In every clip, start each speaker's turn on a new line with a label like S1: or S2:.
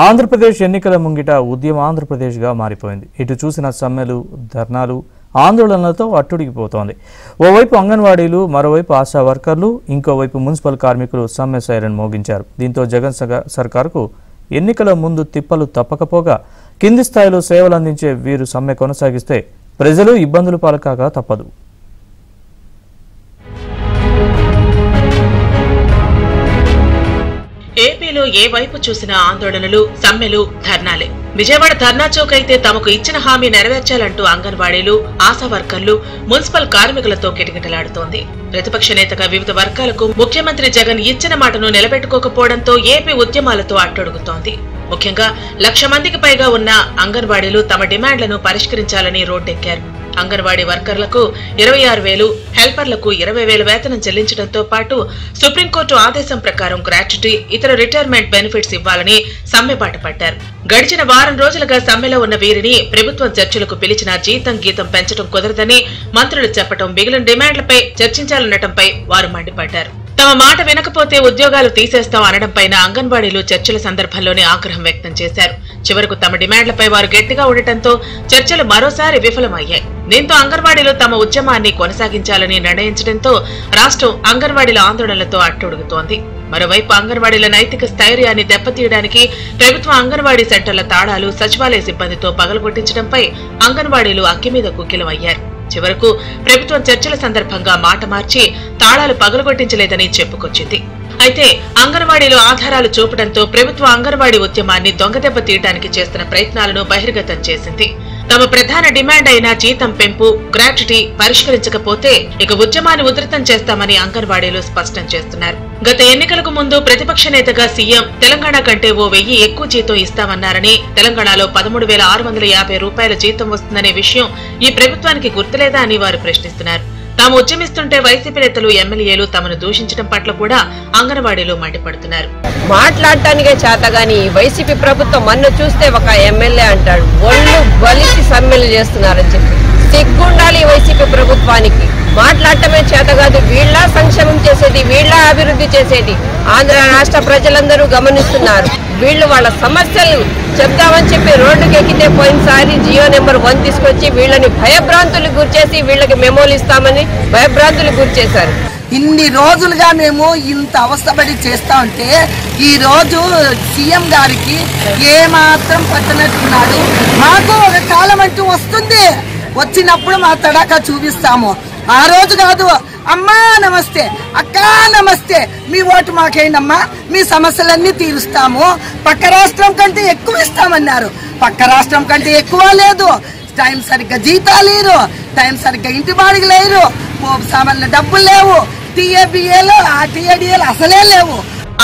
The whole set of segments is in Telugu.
S1: ఆంధ్రప్రదేశ్ ఎన్నికల ముంగిట ఉద్యమ ఆంధ్రప్రదేశ్గా మారిపోయింది. ఇటు చూసిన సమ్మెలు, ధర్నాలు, ఆందోళనలతో అట్టుడికిపోతోంది. ఓవైపు అంగన్వాడీలు, మరోవైపు ఆశా వర్కర్లు, ఇంకోవైపు మున్సిపల్ కార్మికులు సమ్మె సైరన్ మోగించారు. దీంతో జగన్ సర్కారుకు ఎన్నికల ముందు తిప్పలు తప్పకపోగా కింది స్థాయిలో సేవలు అందించే వీరు సమ్మె కొనసాగిస్తే ప్రజలు ఇబ్బందులు పాలకాగా తప్పదు.
S2: ఏపీలో ఏ వైపు చూసినా ఆందోళనలు, సమ్మెలు, ధర్నాలే. విజయవాడ ధర్నా చౌక్ అయితే తమకు ఇచ్చిన హామీ నెరవేర్చాలంటూ అంగన్వాడీలు, ఆశా వర్కర్లు, మున్సిపల్ కార్మికులతో కిటకిటలాడుతోంది. ప్రతిపక్ష నేతగా వివిధ వర్గాలకు ముఖ్యమంత్రి జగన్ ఇచ్చిన మాటను నిలబెట్టుకోకపోవడంతో ఏపీ ఉద్యమాలతో అట్టడుగుతోంది. ముఖ్యంగా 1,00,000 మందికి పైగా ఉన్న అంగన్వాడీలు తమ డిమాండ్లను పరిష్కరించాలని రోడ్డెక్కారు. అంగన్వాడీ వర్కర్లకు 26,000, హెల్పర్లకు 20,000 వేతనం చెల్లించడంతో పాటు సుప్రీంకోర్టు ఆదేశం ప్రకారం గ్రాట్యుటీ, ఇతర రిటైర్మెంట్ బెనిఫిట్స్ ఇవ్వాలని సమ్మెబాట పట్టారు. గడిచిన వారం రోజులుగా సమ్మెలో ఉన్న వీరిని ప్రభుత్వం చర్చలకు పిలిచిన జీతం గీతం పెంచడం కుదరదని మంత్రులు చెప్పడం, మిగిలిన డిమాండ్లపై చర్చించాలనటంపై వారు మండిపడ్డారు. తమ మాట వినకపోతే ఉద్యోగాలు తీసేస్తాం అనడంపైన అంగన్వాడీలు చర్చల సందర్భంలోనే ఆగ్రహం వ్యక్తం చేశారు. చివరకు తమ డిమాండ్లపై వారు గట్టిగా ఉండటంతో చర్చలు మరోసారి విఫలమయ్యాయి. దీంతో అంగన్వాడీలు తమ ఉద్యమాన్ని కొనసాగించాలని నిర్ణయించడంతో రాష్ట్రం అంగన్వాడీల ఆందోళనలతో అట్టుడుగుతోంది. మరోవైపు అంగన్వాడీల నైతిక స్థైర్యాన్ని దెబ్బతీయడానికి ప్రభుత్వ అంగన్వాడీ సెంటర్ల తాళాలు సచివాలయ సిబ్బందితో పగలగొట్టించడంపై అంగన్వాడీలు అక్కిమీద కుక్కిలమయ్యారు. చివరకు ప్రభుత్వం చర్చల సందర్భంగా మాట మార్చి తాళాలు పగలగొట్టించలేదని చెప్పుకొచ్చింది. అయితే అంగన్వాడీలు ఆధారాలు చూపడంతో ప్రభుత్వ అంగన్వాడీ ఉద్యమాన్ని దొంగదెబ్బ తీయడానికి చేస్తున్న ప్రయత్నాలను బహిర్గతం చేసింది. తమ ప్రధాన డిమాండ్ అయిన జీతం పెంపు, గ్రాట్యుటీ పరిష్కరించకపోతే ఇక ఉద్యమాన్ని ఉధృతం చేస్తామని అంగన్వాడీలు స్పష్టం చేస్తున్నారు. గత ఎన్నికలకు ముందు ప్రతిపక్ష నేతగా సీఎం తెలంగాణ కంటే ఓ 1000 ఎక్కువ జీతం ఇస్తామన్నారని, తెలంగాణలో 13,650 రూపాయల జీతం వస్తుందనే విషయం ఈ ప్రభుత్వానికి గుర్తులేదా అని వారు ప్రశ్నిస్తున్నారు. తాము ఉద్యమిస్తుంటే వైసీపీ నేతలు, ఎమ్మెల్యేలు తమను దూషించడం పట్ల కూడా అంగన్వాడీలు మండిపడుతున్నారు.
S3: మాట్లాడటానికే చేతగాని వైసీపీ ప్రభుత్వం మన్ను చూస్తే ఒక ఎమ్మెల్యే అంటాడు ఒళ్ళు బలిసి సమ్మెలు చేస్తున్నారని చెప్పి. సిగ్గుండాలి వైసీపీ ప్రభుత్వానికి. మాట్లాడటమే చేత కాదు, వీళ్ళ సంక్షేమం చేసేది, వీళ్ళ అభివృద్ధి చేసేది ఆంధ్ర రాష్ట్ర ప్రజలందరూ గమనిస్తున్నారు. వీళ్ళు వాళ్ళ సమస్యలు చెప్తామని చెప్పి రోడ్డుకి ఎక్కితే పోయినసారి జియో నెంబర్ 1 తీసుకొచ్చి వీళ్ళని భయభ్రాంతులకు గురిచేసి వీళ్ళకి మెమోలు ఇస్తామని భయభ్రాంతులకు గురిచేశారు.
S4: ఇన్ని రోజులుగా మేము ఇంత అవస్థపడి చేస్తా ఉంటే ఈ రోజు సీఎం గారికి ఏమాత్రం పట్టనట్టున్నాడు. మాకు ఒక కాలం అంటూ వస్తుంది, వచ్చినప్పుడు మా తడాకా చూపిస్తాము. ఆ రోజు కాదు, అమ్మా నమస్తే, అక్క నమస్తే, మీ ఓటు మాకేంటమ్మా, మీ సమస్యలన్నీ తీరుస్తాము, పక్క రాష్ట్రం కంటే ఎక్కువ ఇస్తామన్నారు. పక్క రాష్ట్రం కంటే ఎక్కువ లేదు. టైం సరిగ్గా జీతాలు లేరు, టైం సరిగ్గా ఇంటి బాడిగలు లేరు, పోపు సామాన్ల డబ్బులు లేవు, టీఏబిఏలు టీఏడిఏలు అసలే లేవు.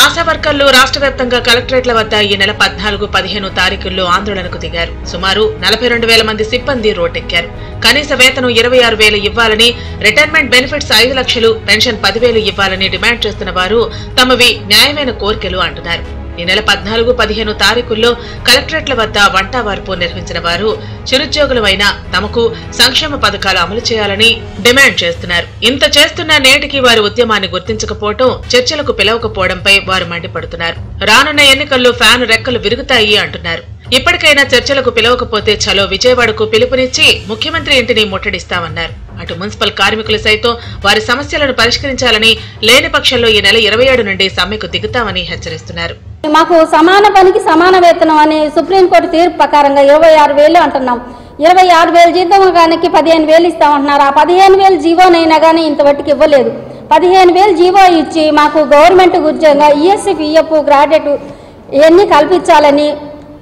S2: ఆశా వర్కర్లు రాష్ట్ర వ్యాప్తంగా కలెక్టరేట్ల వద్ద ఈ నెల 14, 15 తారీఖుల్లో ఆందోళనకు దిగారు. సుమారు 42,000 మంది సిబ్బంది రోడ్డెక్కారు. కనీస వేతనం 26,000 ఇవ్వాలని, రిటైర్మెంట్ బెనిఫిట్స్ 5 లక్షలు, పెన్షన్ 10,000 ఇవ్వాలని డిమాండ్ చేస్తున్న వారు తమవి న్యాయమైన కోరికలు అంటున్నారు. ఈ నెల 14, 15 తారీఖుల్లో కలెక్టరేట్ల వద్ద వంట వార్పు నిర్వహించిన వారు చిరుద్యోగులమైన తమకు సంక్షేమ పథకాలు అమలు చేయాలని డిమాండ్ చేస్తున్నారు. ఇంత చేస్తున్నా నేటికి వారి ఉద్యమాన్ని గుర్తించకపోవడం, చర్చలకు పిలవకపోవడంపై వారు మండిపడుతున్నారు. రానున్న ఎన్నికల్లో ఫ్యాను రెక్కలు విరుగుతాయి అంటున్నారు. ఇప్పటికైనా చర్చలకు పిలవకపోతే చలో విజయవాడకు పిలుపునిచ్చి ముఖ్యమంత్రి ఇంటిని ముట్టడిస్తామన్నారు. అటు మున్సిపల్ కార్మికులు సైతం వారి సమస్యలను పరిష్కరించాలని, లేని పక్షంలో ఈ నెల 27 నుండి సమ్మెకు దిగుతామని హెచ్చరిస్తున్నారు.
S5: మాకు సమాన పనికి సమాన వేతనం అని సుప్రీంకోర్టు తీర్పు ప్రకారంగా 26,000 అంటున్నాం. 26,000 జీతానికి 15,000 ఇస్తామంటున్నారు. ఆ 15,000 జీవోనైనా కానీ ఇంతవరకు ఇవ్వలేదు. 15,000 జీవో ఇచ్చి మాకు గవర్నమెంట్ ఉద్యోగంగా ఈఎస్సీ, పిఎఫ్, గ్రాడ్యుయేట్ ఇవన్నీ కల్పించాలని,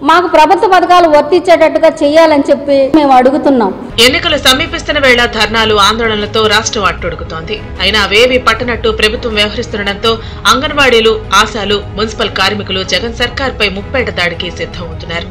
S5: మాకు ప్రభుత్వ పథకాలు వర్తించేటట్టుగా చేయాలని చెప్పి మేము అడుగుతున్నాం.
S2: ఎన్నికలు సమీపిస్తున్న వేళ ధర్నాలు, ఆందోళనలతో రాష్ట్రం అట్టుడుగుతోంది. అయినా అవేవీ పట్టనట్టు ప్రభుత్వం వ్యవహరిస్తుండటంతో అంగన్వాడీలు, ఆశాలు, మున్సిపల్ కార్మికులు జగన్ సర్కార్పై ముప్పేట దాడికి సిద్ధమవుతున్నారు.